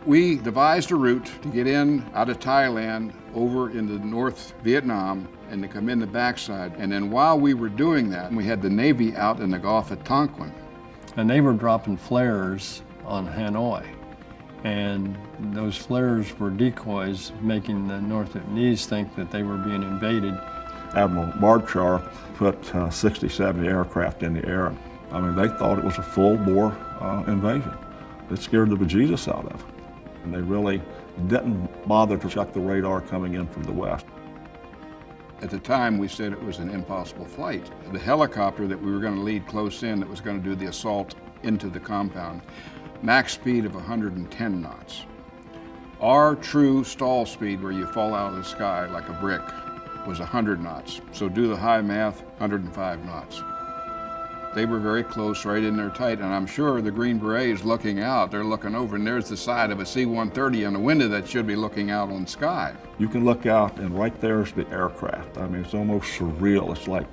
We devised a route to get in out of Thailand over into North Vietnam and to come in the backside. And then while we were doing that, we had the Navy out in the Gulf of Tonkin. And they were dropping flares on Hanoi. And those flares were decoys, making the North Vietnamese think that they were being invaded. Admiral Bardshar put 60, 70 aircraft in the air. I mean, they thought it was a full-bore invasion. It scared the bejesus out of them. And they really didn't bother to check the radar coming in from the west. At the time, we said it was an impossible flight. The helicopter that we were going to lead close in, that was going to do the assault into the compound, max speed of 110 knots. Our true stall speed, where you fall out of the sky like a brick, was 100 knots. So do the high math, 105 knots. They were very close, right in there tight, and I'm sure the Green Berets looking out, they're looking over, and there's the side of a C-130 on the window that should be looking out on the sky. You can look out, and right there's the aircraft. I mean, it's almost surreal. It's like,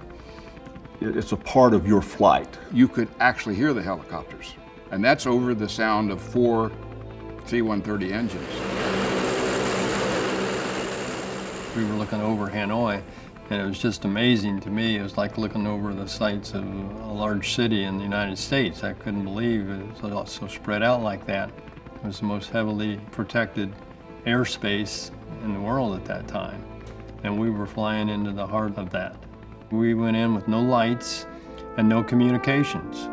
it's a part of your flight. You could actually hear the helicopters, and that's over the sound of 4 C-130 engines. We were looking over Hanoi, and it was just amazing to me. It was like looking over the sights of a large city in the United States. I couldn't believe it was so spread out like that. It was the most heavily protected airspace in the world at that time, and we were flying into the heart of that. We went in with no lights and no communications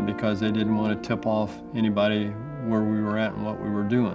because they didn't want to tip off anybody where we were at and what we were doing.